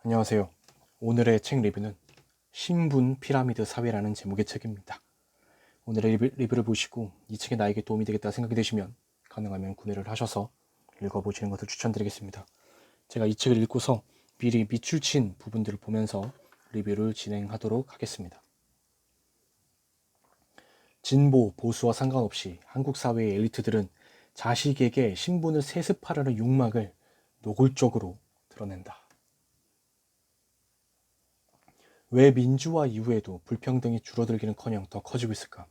안녕하세요. 오늘의 책 리뷰는 신분 피라미드 사회라는 제목의 책입니다. 오늘의 리뷰를 보시고 이 책이 나에게 도움이 되겠다 생각이 되시면 가능하면 구매를 하셔서 읽어보시는 것을 추천드리겠습니다. 제가 이 책을 읽고서 미리 밑줄 친 부분들을 보면서 리뷰를 진행하도록 하겠습니다. 진보, 보수와 상관없이 한국 사회의 엘리트들은 자식에게 신분을 세습하려는 욕망을 노골적으로 드러낸다. 왜 민주화 이후에도 불평등이 줄어들기는커녕 더 커지고 있을까?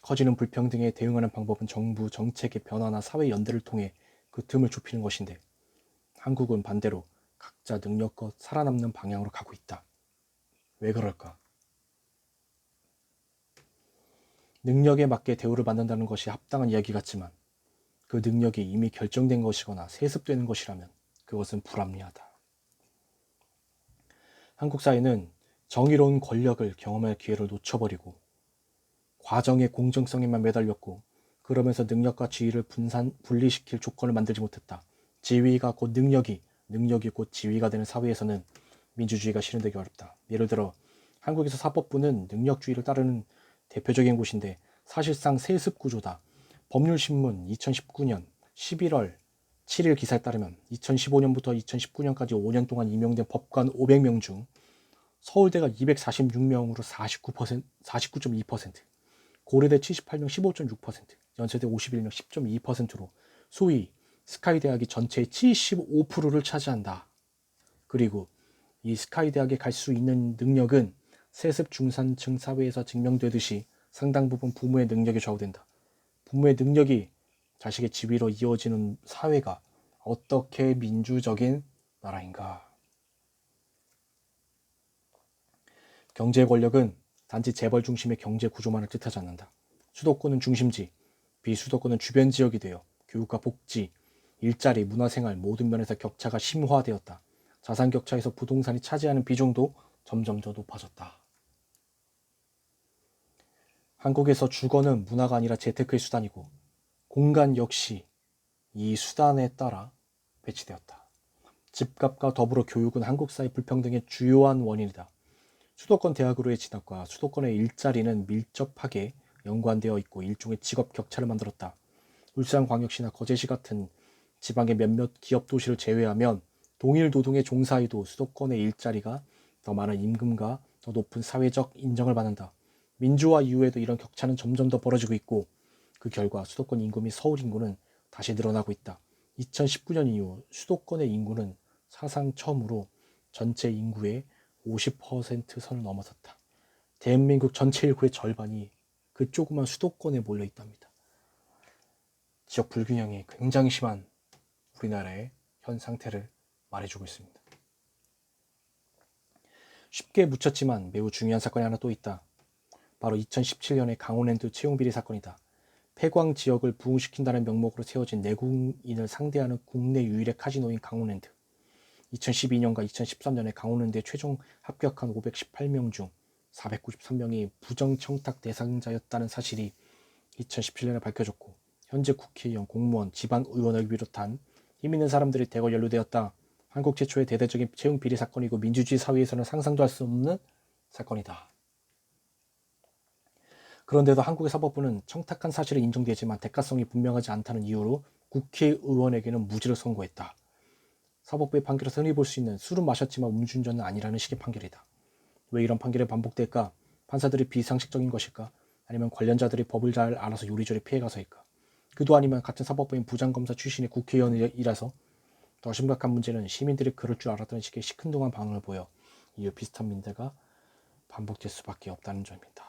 커지는 불평등에 대응하는 방법은 정부 정책의 변화나 사회 연대를 통해 그 틈을 좁히는 것인데 한국은 반대로 각자 능력껏 살아남는 방향으로 가고 있다. 왜 그럴까? 능력에 맞게 대우를 받는다는 것이 합당한 이야기 같지만 그 능력이 이미 결정된 것이거나 세습되는 것이라면 그것은 불합리하다. 한국 사회는 정의로운 권력을 경험할 기회를 놓쳐버리고 과정의 공정성에만 매달렸고 그러면서 능력과 지위를 분리시킬 조건을 만들지 못했다. 지위가 곧 능력이 곧 지위가 되는 사회에서는 민주주의가 실현되기 어렵다. 예를 들어 한국에서 사법부는 능력주의를 따르는 대표적인 곳인데 사실상 세습 구조다. 법률신문 2019년 11월 7일 기사에 따르면 2015년부터 2019년까지 5년 동안 임용된 법관 500명 중 서울대가 246명으로 49.2%, 고려대 78명 15.6%, 연세대 51명 10.2%로 소위 스카이 대학이 전체의 75%를 차지한다. 그리고 이 스카이 대학에 갈 수 있는 능력은 세습 중산층 사회에서 증명되듯이 상당 부분 부모의 능력에 좌우된다. 부모의 능력이 자식의 지위로 이어지는 사회가 어떻게 민주적인 나라인가? 경제 권력은 단지 재벌 중심의 경제 구조만을 뜻하지 않는다. 수도권은 중심지, 비수도권은 주변 지역이 되어 교육과 복지, 일자리, 문화생활 모든 면에서 격차가 심화되었다. 자산 격차에서 부동산이 차지하는 비중도 점점 더 높아졌다. 한국에서 주거는 문화가 아니라 재테크의 수단이고 공간 역시 이 수단에 따라 배치되었다. 집값과 더불어 교육은 한국 사회 불평등의 주요한 원인이다. 수도권 대학으로의 진학과 수도권의 일자리는 밀접하게 연관되어 있고 일종의 직업 격차를 만들었다. 울산광역시나 거제시 같은 지방의 몇몇 기업 도시를 제외하면 동일 노동의 종사에도 수도권의 일자리가 더 많은 임금과 더 높은 사회적 인정을 받는다. 민주화 이후에도 이런 격차는 점점 더 벌어지고 있고 그 결과 수도권 인구 및 서울 인구는 다시 늘어나고 있다. 2019년 이후 수도권의 인구는 사상 처음으로 전체 인구의 50% 선을 넘어섰다. 대한민국 전체 인구의 절반이 그 조그만 수도권에 몰려 있답니다. 지역 불균형이 굉장히 심한 우리나라의 현 상태를 말해주고 있습니다. 쉽게 묻혔지만 매우 중요한 사건이 하나 또 있다. 바로 2017년의 강원랜드 채용비리 사건이다. 폐광 지역을 부흥시킨다는 명목으로 세워진 내국인을 상대하는 국내 유일의 카지노인 강원랜드. 2012년과 2013년에 강원랜드에 최종 합격한 518명 중 493명이 부정청탁 대상자였다는 사실이 2017년에 밝혀졌고 현재 국회의원, 공무원, 지방의원을 비롯한 힘있는 사람들이 대거 연루되었다. 한국 최초의 대대적인 채용 비리 사건이고 민주주의 사회에서는 상상도 할 수 없는 사건이다. 그런데도 한국의 사법부는 청탁한 사실이 인정되지만 대가성이 분명하지 않다는 이유로 국회의원에게는 무죄를 선고했다. 사법부의 판결에서 흔히 볼 수 있는 술은 마셨지만 음주운전은 아니라는 식의 판결이다. 왜 이런 판결이 반복될까? 판사들이 비상식적인 것일까? 아니면 관련자들이 법을 잘 알아서 요리조리 피해가서일까? 그도 아니면 같은 사법부인 부장검사 출신의 국회의원이라서 더 심각한 문제는 시민들이 그럴 줄 알았다는 식의 시큰둥한 반응을 보여 이후 비슷한 문제가 반복될 수밖에 없다는 점입니다.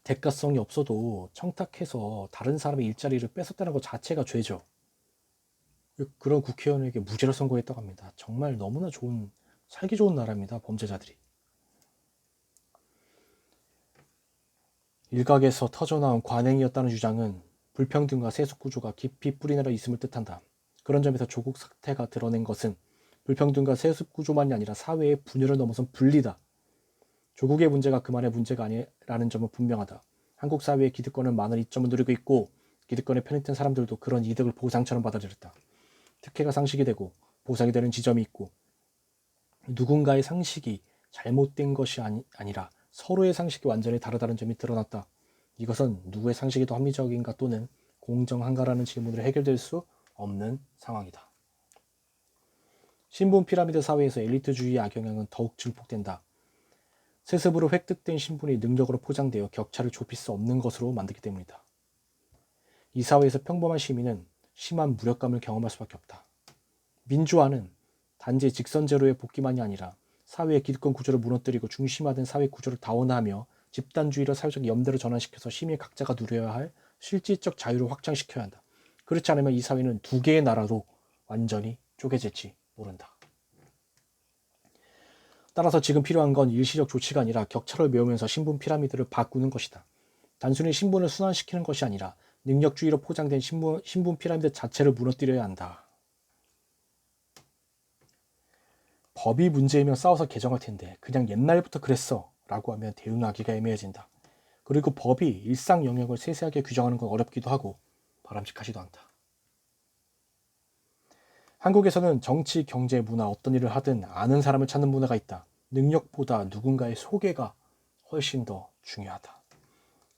대가성이 없어도 청탁해서 다른 사람의 일자리를 뺏었다는 것 자체가 죄죠. 그런 국회의원에게 무죄를 선고했다고 합니다. 정말 너무나 살기 좋은 나라입니다. 범죄자들이. 일각에서 터져나온 관행이었다는 주장은 불평등과 세속 구조가 깊이 뿌리내려 있음을 뜻한다. 그런 점에서 조국 사태가 드러낸 것은 불평등과 세속 구조만이 아니라 사회의 분열을 넘어선 분리다. 조국의 문제가 그만의 문제가 아니라는 점은 분명하다. 한국 사회의 기득권은 많은 이점을 누리고 있고 기득권에 편입된 사람들도 그런 이득을 보상처럼 받아들였다. 특혜가 상식이 되고 보상이 되는 지점이 있고, 누군가의 상식이 잘못된 것이 아니라 서로의 상식이 완전히 다르다는 점이 드러났다. 이것은 누구의 상식이 더 합리적인가 또는 공정한가라는 질문으로 해결될 수 없는 상황이다. 신분 피라미드 사회에서 엘리트주의의 악영향은 더욱 증폭된다. 세습으로 획득된 신분이 능력으로 포장되어 격차를 좁힐 수 없는 것으로 만들기 때문이다. 이 사회에서 평범한 시민은 심한 무력감을 경험할 수밖에 없다. 민주화는 단지 직선제로의 복귀만이 아니라 사회의 기득권 구조를 무너뜨리고 중심화된 사회 구조를 다원화하며 집단주의로 사회적 염대를 전환시켜서 시민 각자가 누려야 할 실질적 자유를 확장시켜야 한다. 그렇지 않으면 이 사회는 두 개의 나라로 완전히 쪼개질지 모른다. 따라서 지금 필요한 건 일시적 조치가 아니라 격차를 메우면서 신분 피라미드를 바꾸는 것이다. 단순히 신분을 순환시키는 것이 아니라 능력주의로 포장된 신분 피라미드 자체를 무너뜨려야 한다. 법이 문제이면 싸워서 개정할 텐데 그냥 옛날부터 그랬어 라고 하면 대응하기가 애매해진다. 그리고 법이 일상 영역을 세세하게 규정하는 건 어렵기도 하고 바람직하지도 않다. 한국에서는 정치, 경제, 문화 어떤 일을 하든 아는 사람을 찾는 문화가 있다. 능력보다 누군가의 소개가 훨씬 더 중요하다.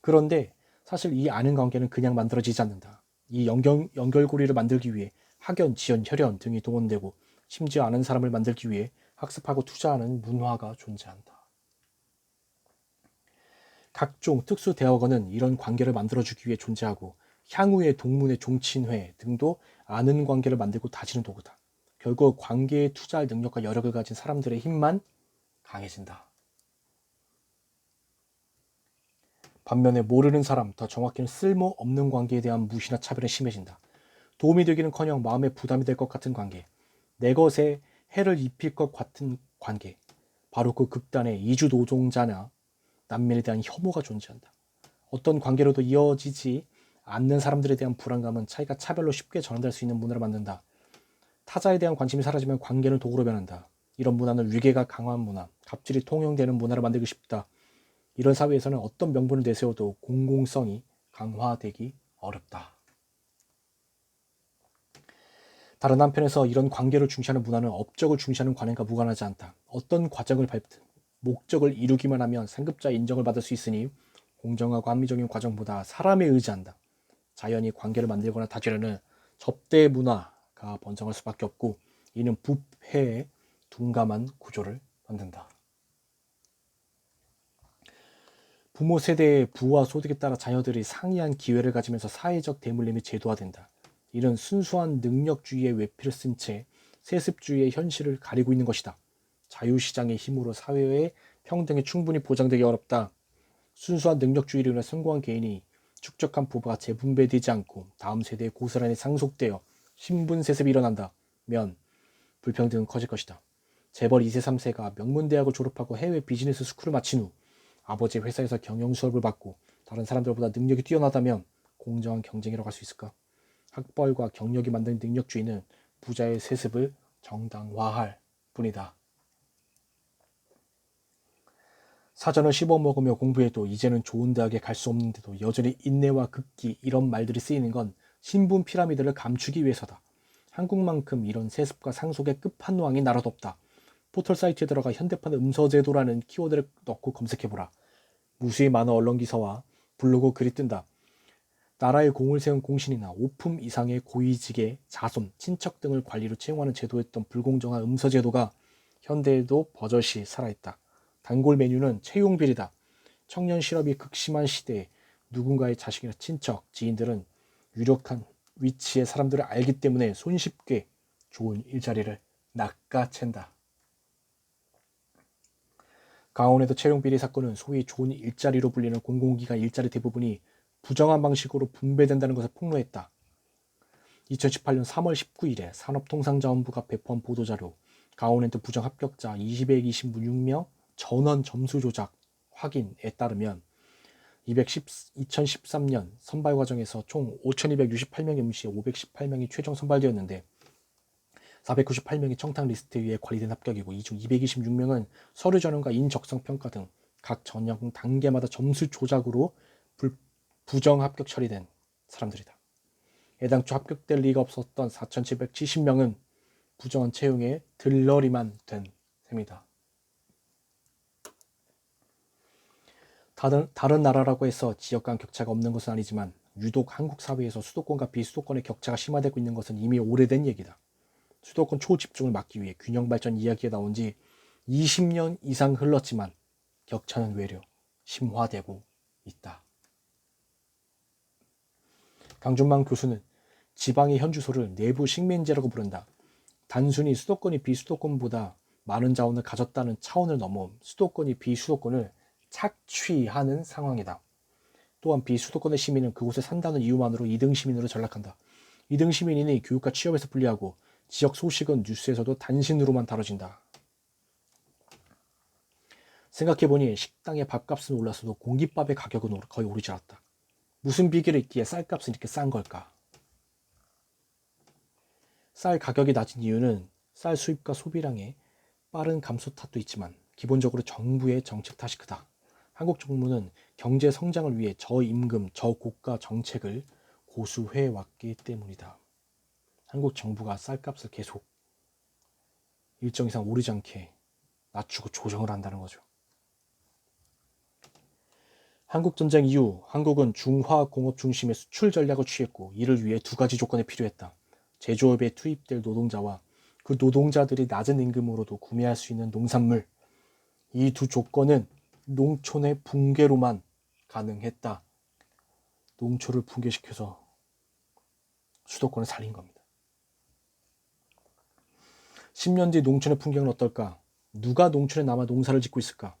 그런데 사실 이 아는 관계는 그냥 만들어지지 않는다. 이 연결고리를 만들기 위해 학연, 지연, 혈연 등이 동원되고 심지어 아는 사람을 만들기 위해 학습하고 투자하는 문화가 존재한다. 각종 특수 대학원은 이런 관계를 만들어주기 위해 존재하고 향후의 동문회, 종친회 등도 아는 관계를 만들고 다지는 도구다. 결국 관계에 투자할 능력과 여력을 가진 사람들의 힘만 강해진다. 반면에 모르는 사람, 더 정확히는 쓸모없는 관계에 대한 무시나 차별은 심해진다. 도움이 되기는커녕 마음에 부담이 될 것 같은 관계, 내 것에 해를 입힐 것 같은 관계, 바로 그 극단의 이주 노동자나 난민에 대한 혐오가 존재한다. 어떤 관계로도 이어지지 않는 사람들에 대한 불안감은 차이가 차별로 쉽게 전환될 수 있는 문화를 만든다. 타자에 대한 관심이 사라지면 관계는 도구로 변한다. 이런 문화는 위계가 강한 문화, 갑질이 통용되는 문화를 만들고 싶다. 이런 사회에서는 어떤 명분을 내세워도 공공성이 강화되기 어렵다. 다른 한편에서 이런 관계를 중시하는 문화는 업적을 중시하는 관행과 무관하지 않다. 어떤 과정을 밟든 목적을 이루기만 하면 상급자의 인정을 받을 수 있으니 공정하고 합리적인 과정보다 사람에 의지한다. 자연히 관계를 만들거나 다지려는 접대 문화가 번성할 수밖에 없고 이는 부패에 둔감한 구조를 만든다. 부모 세대의 부와 소득에 따라 자녀들이 상이한 기회를 가지면서 사회적 대물림이 제도화된다. 이는 순수한 능력주의의 외피를 쓴 채 세습주의의 현실을 가리고 있는 것이다. 자유시장의 힘으로 사회의 평등이 충분히 보장되기 어렵다. 순수한 능력주의로 인해 성공한 개인이 축적한 부가 재분배되지 않고 다음 세대의 고스란히 상속되어 신분세습이 일어난다면 불평등은 커질 것이다. 재벌 2세 3세가 명문대학을 졸업하고 해외 비즈니스 스쿨을 마친 후 아버지의 회사에서 경영 수업을 받고 다른 사람들보다 능력이 뛰어나다면 공정한 경쟁이라고 할 수 있을까? 학벌과 경력이 만든 능력주의는 부자의 세습을 정당화할 뿐이다. 사전을 씹어먹으며 공부해도 이제는 좋은 대학에 갈 수 없는데도 여전히 인내와 극기 이런 말들이 쓰이는 건 신분 피라미드를 감추기 위해서다. 한국만큼 이런 세습과 상속의 끝판왕이 나라도 없다. 포털 사이트에 들어가 현대판 음서제도라는 키워드를 넣고 검색해보라. 무수히 많은 언론 기사와 블로그 글이 뜬다. 나라의 공을 세운 공신이나 5품 이상의 고위직의 자손, 친척 등을 관리로 채용하는 제도였던 불공정한 음서제도가 현대에도 버젓이 살아있다. 단골 메뉴는 채용비리다. 청년 실업이 극심한 시대에 누군가의 자식이나 친척, 지인들은 유력한 위치의 사람들을 알기 때문에 손쉽게 좋은 일자리를 낚아챈다. 강원에도 채용비리 사건은 소위 좋은 일자리로 불리는 공공기관 일자리 대부분이 부정한 방식으로 분배된다는 것을 폭로했다. 2018년 3월 19일에 산업통상자원부가 배포한 보도자료 강원랜드 부정 합격자 226명 전원 점수 조작 확인에 따르면 2013년 선발 과정에서 총 5,268명의 응시 518명이 최종 선발되었는데 498명이 청탁 리스트 위에 관리된 합격이고 이 중 226명은 서류 전형과 인적성 평가 등 각 전형 단계마다 점수 조작으로 부정 합격 처리된 사람들이다. 애당초 합격될 리가 없었던 4,770명은 부정한 채용의 들러리만 된 셈이다. 다른 나라라고 해서 지역 간 격차가 없는 것은 아니지만 유독 한국 사회에서 수도권과 비수도권의 격차가 심화되고 있는 것은 이미 오래된 얘기다. 수도권 초집중을 막기 위해 균형 발전 이야기가 나온 지 20년 이상 흘렀지만 격차는 외려 심화되고 있다. 강준만 교수는 지방의 현 주소를 내부 식민지라고 부른다. 단순히 수도권이 비수도권보다 많은 자원을 가졌다는 차원을 넘어 수도권이 비수도권을 착취하는 상황이다. 또한 비수도권의 시민은 그곳에 산다는 이유만으로 2등 시민으로 전락한다. 2등 시민이니 교육과 취업에서 불리하고 지역 소식은 뉴스에서도 단신으로만 다뤄진다. 생각해보니 식당의 밥값은 올랐어도 공깃밥의 가격은 거의 오르지 않았다. 무슨 비결이 있기에 쌀값은 이렇게 싼 걸까? 쌀 가격이 낮은 이유는 쌀 수입과 소비량의 빠른 감소 탓도 있지만 기본적으로 정부의 정책 탓이 크다. 한국 정부는 경제 성장을 위해 저임금, 저고가 정책을 고수해 왔기 때문이다. 한국 정부가 쌀값을 계속 일정 이상 오르지 않게 낮추고 조정을 한다는 거죠. 한국전쟁 이후 한국은 중화공업 중심의 수출 전략을 취했고 이를 위해 두 가지 조건이 필요했다. 제조업에 투입될 노동자와 그 노동자들이 낮은 임금으로도 구매할 수 있는 농산물. 이 두 조건은 농촌의 붕괴로만 가능했다. 농촌을 붕괴시켜서 수도권을 살린 겁니다. 10년 뒤 농촌의 풍경은 어떨까? 누가 농촌에 남아 농사를 짓고 있을까?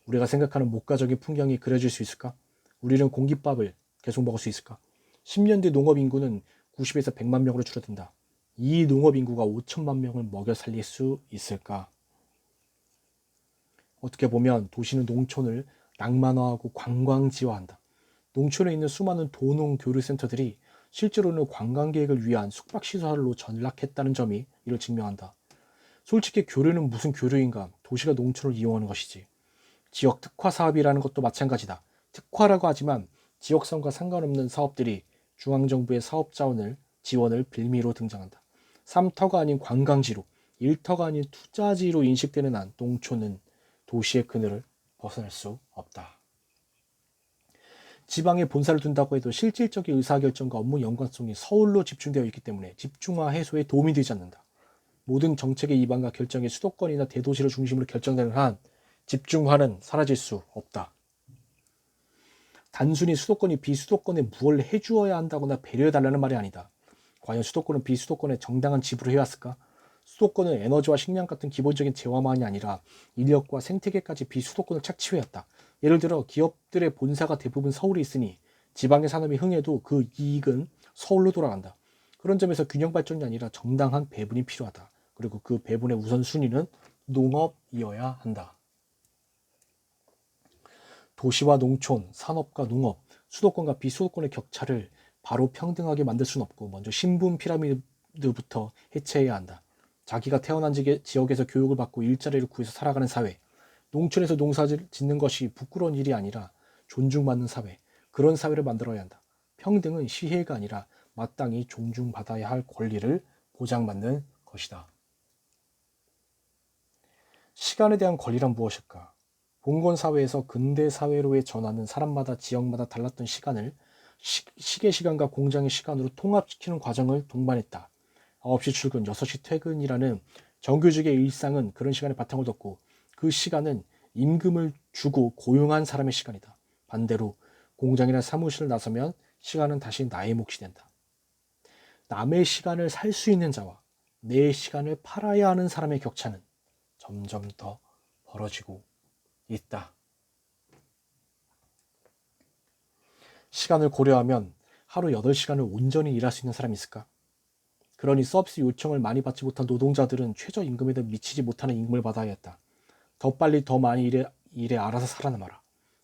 우리가 생각하는 목가적인 풍경이 그려질 수 있을까? 우리는 공깃밥을 계속 먹을 수 있을까? 10년 뒤 농업 인구는 90에서 100만 명으로 줄어든다. 이 농업 인구가 5천만 명을 먹여 살릴 수 있을까? 어떻게 보면 도시는 농촌을 낭만화하고 관광지화한다. 농촌에 있는 수많은 도농 교류센터들이 실제로는 관광객을 위한 숙박시설로 전락했다는 점이 이를 증명한다. 솔직히 교류는 무슨 교류인가? 도시가 농촌을 이용하는 것이지. 지역 특화 사업이라는 것도 마찬가지다. 특화라고 하지만 지역성과 상관없는 사업들이 중앙정부의 사업 지원을 빌미로 등장한다. 3터가 아닌 관광지로, 1터가 아닌 투자지로 인식되는 한 농촌은 도시의 그늘을 벗어날 수 없다. 지방에 본사를 둔다고 해도 실질적인 의사결정과 업무 연관성이 서울로 집중되어 있기 때문에 집중화 해소에 도움이 되지 않는다. 모든 정책의 입안과 결정이 수도권이나 대도시를 중심으로 결정되는 한 집중화는 사라질 수 없다. 단순히 수도권이 비수도권에 무엇을 해주어야 한다거나 배려해달라는 말이 아니다. 과연 수도권은 비수도권에 정당한 지불을 해왔을까? 수도권은 에너지와 식량 같은 기본적인 재화만이 아니라 인력과 생태계까지 비수도권을 착취해왔다. 예를 들어 기업들의 본사가 대부분 서울에 있으니 지방의 산업이 흥해도 그 이익은 서울로 돌아간다. 그런 점에서 균형 발전이 아니라 정당한 배분이 필요하다. 그리고 그 배분의 우선순위는 농업이어야 한다. 도시와 농촌, 산업과 농업, 수도권과 비수도권의 격차를 바로 평등하게 만들 수는 없고 먼저 신분 피라미드부터 해체해야 한다. 자기가 태어난 지역에서 교육을 받고 일자리를 구해서 살아가는 사회, 농촌에서 농사를 짓는 것이 부끄러운 일이 아니라 존중받는 사회, 그런 사회를 만들어야 한다. 평등은 시혜가 아니라 마땅히 존중받아야 할 권리를 보장받는 것이다. 시간에 대한 권리란 무엇일까? 봉건사회에서 근대사회로의 전환은 사람마다 지역마다 달랐던 시간을 시계 시간과 공장의 시간으로 통합시키는 과정을 동반했다. 9시 출근, 6시 퇴근이라는 정규직의 일상은 그런 시간에 바탕을 뒀고 그 시간은 임금을 주고 고용한 사람의 시간이다. 반대로 공장이나 사무실을 나서면 시간은 다시 나의 몫이 된다. 남의 시간을 살 수 있는 자와 내 시간을 팔아야 하는 사람의 격차는 점점 더 벌어지고 있다. 시간을 고려하면 하루 8시간을 온전히 일할 수 있는 사람이 있을까? 그러니 서비스 요청을 많이 받지 못한 노동자들은 최저임금에도 미치지 못하는 임금을 받아야 했다. 더 빨리 더 많이 일에 알아서 살아남아라.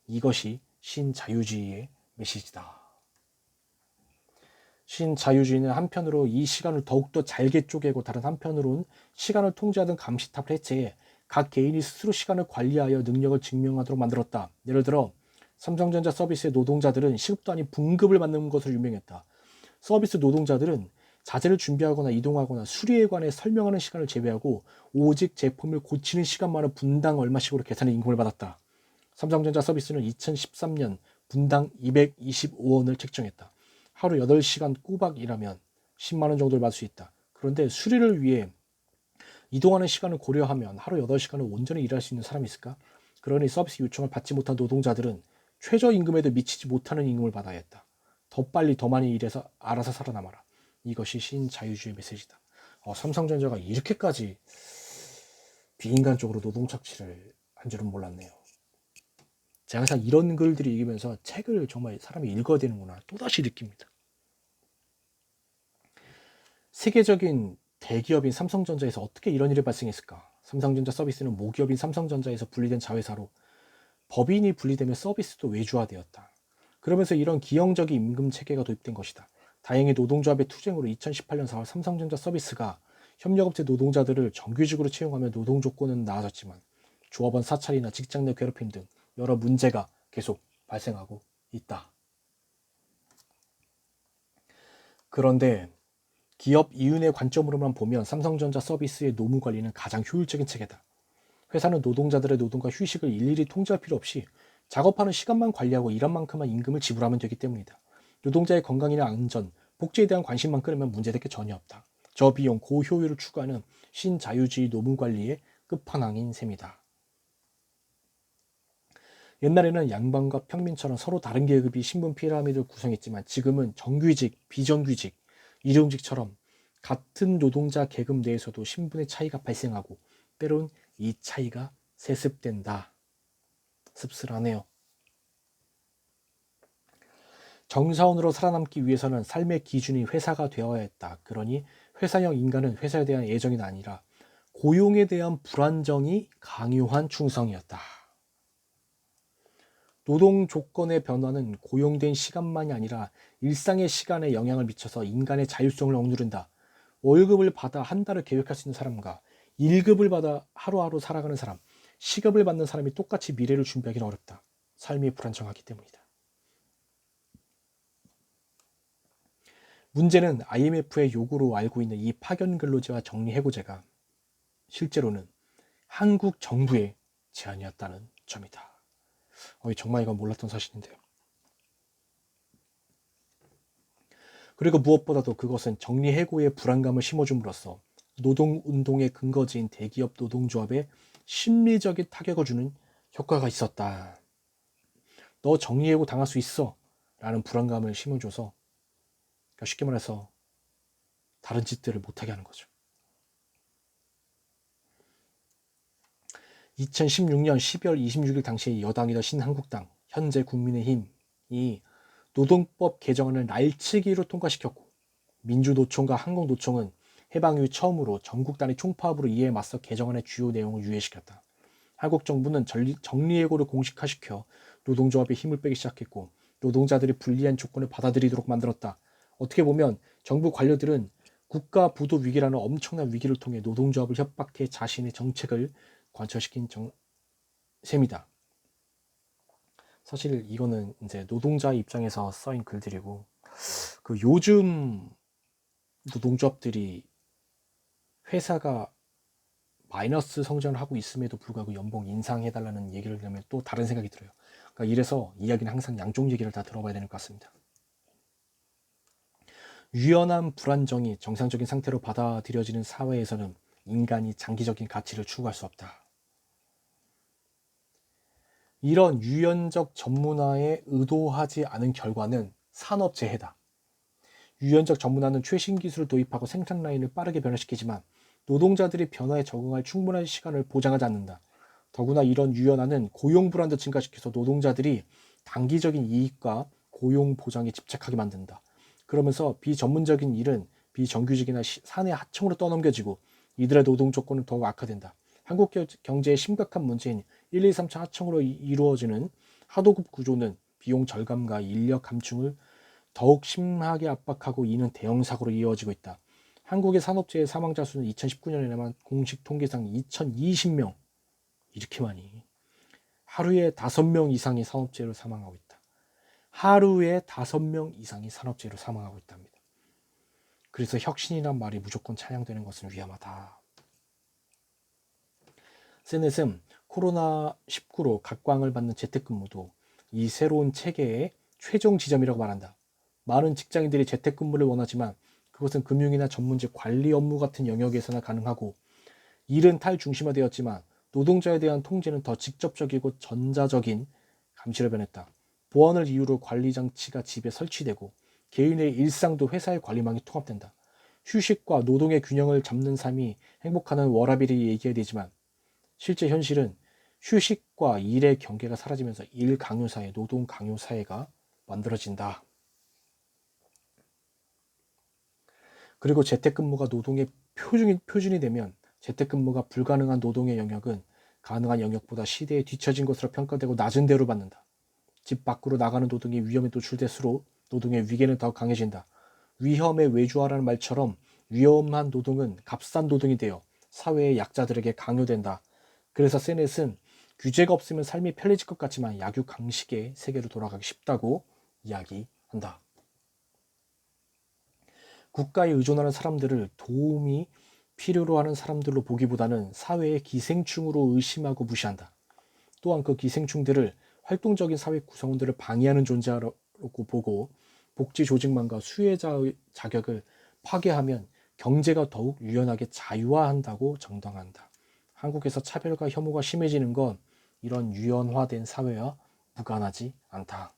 이것이 신자유주의의 메시지다. 신자유주의는 한편으로 이 시간을 더욱더 잘게 쪼개고 다른 한편으로는 시간을 통제하던 감시탑을 해체해 각 개인이 스스로 시간을 관리하여 능력을 증명하도록 만들었다. 예를 들어 삼성전자 서비스의 노동자들은 시급도 아닌 분급을 받는 것으로 유명했다. 서비스 노동자들은 자재를 준비하거나 이동하거나 수리에 관해 설명하는 시간을 제외하고 오직 제품을 고치는 시간만을 분당 얼마씩으로 계산해 임금을 받았다. 삼성전자 서비스는 2013년 분당 225원을 책정했다. 하루 8시간 꼬박 일하면 10만원 정도를 받을 수 있다. 그런데 수리를 위해 이동하는 시간을 고려하면 하루 8시간을 온전히 일할 수 있는 사람이 있을까? 그러니 서비스 요청을 받지 못한 노동자들은 최저임금에도 미치지 못하는 임금을 받아야 했다. 더 빨리 더 많이 일해서 알아서 살아남아라. 이것이 신자유주의 메시지다. 삼성전자가 이렇게까지 비인간적으로 노동 착취를 한 줄은 몰랐네요. 제가 항상 이런 글들이 읽으면서 책을 정말 사람이 읽어야 되는구나 또다시 느낍니다. 세계적인 대기업인 삼성전자에서 어떻게 이런 일이 발생했을까? 삼성전자 서비스는 모기업인 삼성전자에서 분리된 자회사로 법인이 분리되며 서비스도 외주화되었다. 그러면서 이런 기형적인 임금 체계가 도입된 것이다. 다행히 노동조합의 투쟁으로 2018년 4월 삼성전자 서비스가 협력업체 노동자들을 정규직으로 채용하며 노동 조건은 나아졌지만 조합원 사찰이나 직장 내 괴롭힘 등 여러 문제가 계속 발생하고 있다. 그런데 기업 이윤의 관점으로만 보면 삼성전자 서비스의 노무 관리는 가장 효율적인 체계다. 회사는 노동자들의 노동과 휴식을 일일이 통제할 필요 없이 작업하는 시간만 관리하고 일한 만큼만 임금을 지불하면 되기 때문이다. 노동자의 건강이나 안전, 복지에 대한 관심만 끌면 문제될 게 전혀 없다. 저비용, 고효율을 추구하는 신자유주의 노무관리의 끝판왕인 셈이다. 옛날에는 양반과 평민처럼 서로 다른 계급이 신분 피라미드를 구성했지만 지금은 정규직, 비정규직, 일용직처럼 같은 노동자 계급 내에서도 신분의 차이가 발생하고 때론 이 차이가 세습된다. 씁쓸하네요. 정사원으로 살아남기 위해서는 삶의 기준이 회사가 되어야 했다. 그러니 회사형 인간은 회사에 대한 애정이 아니라 고용에 대한 불안정이 강요한 충성이었다. 노동 조건의 변화는 고용된 시간만이 아니라 일상의 시간에 영향을 미쳐서 인간의 자율성을 억누른다. 월급을 받아 한 달을 계획할 수 있는 사람과 1급을 받아 하루하루 살아가는 사람, 시급을 받는 사람이 똑같이 미래를 준비하기는 어렵다. 삶이 불안정하기 때문이다. 문제는 IMF의 요구로 알고 있는 이 파견근로제와 정리해고제가 실제로는 한국 정부의 제안이었다는 점이다. 정말 이건 몰랐던 사실인데요. 그리고 무엇보다도 그것은 정리해고의 불안감을 심어줌으로써 노동운동의 근거지인 대기업 노동조합에 심리적인 타격을 주는 효과가 있었다. 너 정리해고 당할 수 있어 라는 불안감을 심어줘서 쉽게 말해서 다른 짓들을 못하게 하는 거죠. 2016년 12월 26일 당시에 여당이던 신한국당, 현재 국민의힘이 노동법 개정안을 날치기로 통과시켰고 민주노총과 한국노총은 해방 이후 처음으로 전국 단위 총파업으로 이에 맞서 개정안의 주요 내용을 유예시켰다. 한국 정부는 정리해고를 공식화시켜 노동조합에 힘을 빼기 시작했고 노동자들이 불리한 조건을 받아들이도록 만들었다. 어떻게 보면 정부 관료들은 국가 부도 위기라는 엄청난 위기를 통해 노동조합을 협박해 자신의 정책을 관철시킨 셈이다. 사실 이거는 이제 노동자 입장에서 써인 글들이고 요즘 노동조합들이 회사가 마이너스 성장을 하고 있음에도 불구하고 연봉 인상해달라는 얘기를 들으면 또 다른 생각이 들어요. 그러니까 이래서 이야기는 항상 양쪽 얘기를 다 들어봐야 되는 것 같습니다. 유연한 불안정이 정상적인 상태로 받아들여지는 사회에서는 인간이 장기적인 가치를 추구할 수 없다. 이런 유연적 전문화에 의도하지 않은 결과는 산업재해다. 유연적 전문화는 최신 기술을 도입하고 생산 라인을 빠르게 변화시키지만 노동자들이 변화에 적응할 충분한 시간을 보장하지 않는다. 더구나 이런 유연화는 고용 불안도 증가시켜서 노동자들이 단기적인 이익과 고용 보장에 집착하게 만든다. 그러면서 비전문적인 일은 비정규직이나 사내 하청으로 떠넘겨지고 이들의 노동 조건은 더욱 악화된다. 한국 경제의 심각한 문제인 1, 2, 3차 하청으로 이루어지는 하도급 구조는 비용 절감과 인력 감축을 더욱 심하게 압박하고 이는 대형 사고로 이어지고 있다. 한국의 산업재해 사망자 수는 2019년에만 공식 통계상 2020명, 이렇게 많이. 하루에 5명 이상이 산업재해로 사망하고 있다. 하루에 5명 이상이 산업재해로 사망하고 있답니다. 그래서 혁신이란 말이 무조건 찬양되는 것은 위험하다. 세넷은 코로나19로 각광을 받는 재택근무도 이 새로운 체계의 최종 지점이라고 말한다. 많은 직장인들이 재택근무를 원하지만 그것은 금융이나 전문직 관리 업무 같은 영역에서나 가능하고 일은 탈중심화되었지만 노동자에 대한 통제는 더 직접적이고 전자적인 감시를 변했다. 보안을 이유로 관리 장치가 집에 설치되고 개인의 일상도 회사의 관리망이 통합된다. 휴식과 노동의 균형을 잡는 삶이 행복하는 워라밸이 얘기해야 되지만 실제 현실은 휴식과 일의 경계가 사라지면서 일 강요 사회, 노동 강요 사회가 만들어진다. 그리고 재택근무가 노동의 표준이 되면 재택근무가 불가능한 노동의 영역은 가능한 영역보다 시대에 뒤처진 것으로 평가되고 낮은 대우를 받는다. 집 밖으로 나가는 노동이 위험에 노출될수록 노동의 위계는 더 강해진다. 위험에 외주화라는 말처럼 위험한 노동은 값싼 노동이 되어 사회의 약자들에게 강요된다. 그래서 세넷은 규제가 없으면 삶이 편해질 것 같지만 약유 강식의 세계로 돌아가기 쉽다고 이야기한다. 국가에 의존하는 사람들을 도움이 필요로 하는 사람들로 보기보다는 사회의 기생충으로 의심하고 무시한다. 또한 그 기생충들을 활동적인 사회 구성원들을 방해하는 존재라고 보고 복지 조직망과 수혜자의 자격을 파괴하면 경제가 더욱 유연하게 자유화한다고 정당한다. 한국에서 차별과 혐오가 심해지는 건 이런 유연화된 사회와 무관하지 않다.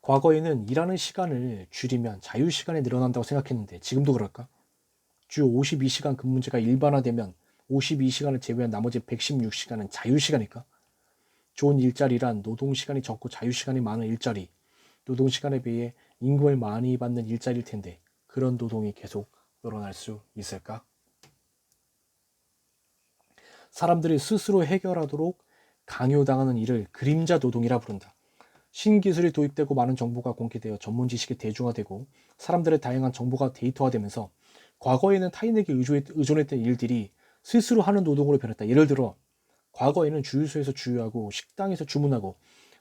과거에는 일하는 시간을 줄이면 자유시간이 늘어난다고 생각했는데 지금도 그럴까? 주 52시간 근무제가 일반화되면 52시간을 제외한 나머지 116시간은 자유시간일까? 좋은 일자리란 노동시간이 적고 자유시간이 많은 일자리, 노동시간에 비해 임금을 많이 받는 일자리일 텐데 그런 노동이 계속 늘어날 수 있을까? 사람들이 스스로 해결하도록 강요당하는 일을 그림자 노동이라 부른다. 신기술이 도입되고 많은 정보가 공개되어 전문 지식이 대중화되고 사람들의 다양한 정보가 데이터화되면서 과거에는 타인에게 의존했던 일들이 스스로 하는 노동으로 변했다. 예를 들어 과거에는 주유소에서 주유하고 식당에서 주문하고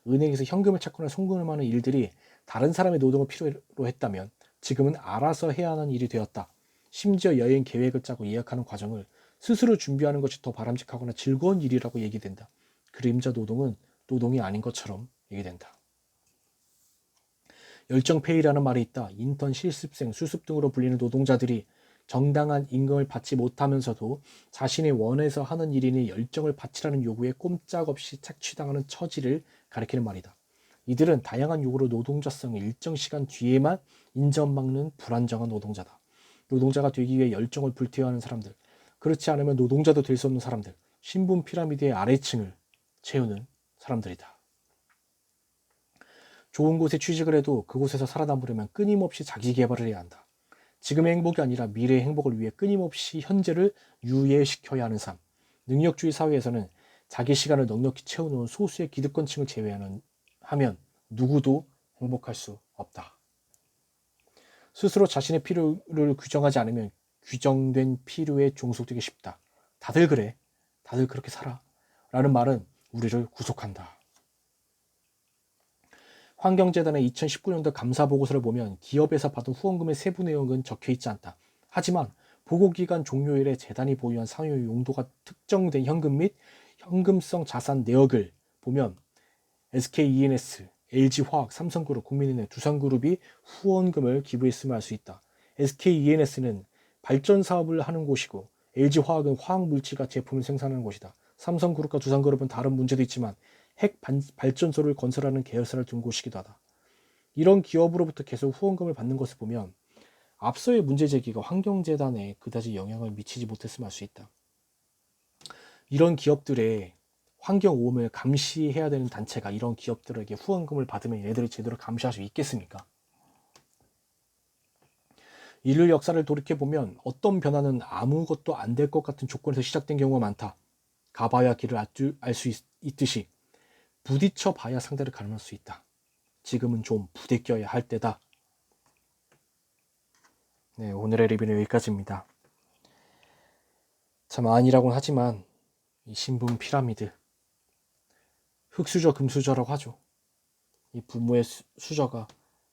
은행에서 현금을 찾거나 송금하는 일들이 다른 사람의 노동을 필요로 했다면 지금은 알아서 해야 하는 일이 되었다. 심지어 여행 계획을 짜고 예약하는 과정을 스스로 준비하는 것이 더 바람직하거나 즐거운 일이라고 얘기된다. 그림자 노동은 노동이 아닌 것처럼 얘기된다. 열정페이라는 말이 있다. 인턴, 실습생, 수습 등으로 불리는 노동자들이 정당한 임금을 받지 못하면서도 자신이 원해서 하는 일이니 열정을 바치라는 요구에 꼼짝없이 착취당하는 처지를 가리키는 말이다. 이들은 다양한 요구로 노동자성을 일정 시간 뒤에만 인정받는 불안정한 노동자다. 노동자가 되기 위해 열정을 불태워야 하는 사람들, 그렇지 않으면 노동자도 될 수 없는 사람들, 신분 피라미드의 아래층을 채우는 사람들이다. 좋은 곳에 취직을 해도 그곳에서 살아남으려면 끊임없이 자기 개발을 해야 한다. 지금의 행복이 아니라 미래의 행복을 위해 끊임없이 현재를 유예시켜야 하는 삶. 능력주의 사회에서는 자기 시간을 넉넉히 채워놓은 소수의 기득권층을 제외하면 누구도 행복할 수 없다. 스스로 자신의 필요를 규정하지 않으면 규정된 필요에 종속되기 쉽다. 다들 그래. 다들 그렇게 살아. 라는 말은 우리를 구속한다. 환경재단의 2019년도 감사보고서를 보면 기업에서 받은 후원금의 세부 내용은 적혀있지 않다. 하지만 보고기간 종료일에 재단이 보유한 상여 용도가 특정된 현금 및 현금성 자산 내역을 보면 SKENS, LG화학, 삼성그룹, 국민은행, 두산그룹이 후원금을 기부했음을 알 수 있다. SKENS는 발전 사업을 하는 곳이고 LG화학은 화학물질과 제품을 생산하는 곳이다. 삼성그룹과 두산그룹은 다른 문제도 있지만 핵 발전소를 건설하는 계열사를 둔 곳이기도 하다. 이런 기업으로부터 계속 후원금을 받는 것을 보면 앞서의 문제 제기가 환경재단에 그다지 영향을 미치지 못했음을 알 수 있다. 이런 기업들의 환경오염을 감시해야 되는 단체가 이런 기업들에게 후원금을 받으면 얘네들이 제대로 감시할 수 있겠습니까? 인류 역사를 돌이켜보면 어떤 변화는 아무것도 안 될 것 같은 조건에서 시작된 경우가 많다. 가봐야 길을 알 수 있듯이 부딪혀 봐야 상대를 가늠할 수 있다. 지금은 좀 부대껴야 할 때다. 네, 오늘의 리뷰는 여기까지입니다. 참 아니라고는 하지만 이 신분 피라미드, 흑수저 금수저라고 하죠. 이 부모의 수저가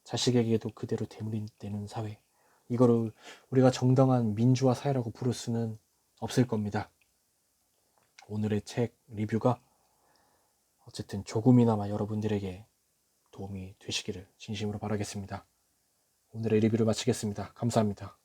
자식에게도 그대로 대물림되는 사회, 이거를 우리가 정당한 민주화 사회라고 부를 수는 없을 겁니다. 오늘의 책 리뷰가 어쨌든 조금이나마 여러분들에게 도움이 되시기를 진심으로 바라겠습니다. 오늘의 리뷰를 마치겠습니다. 감사합니다.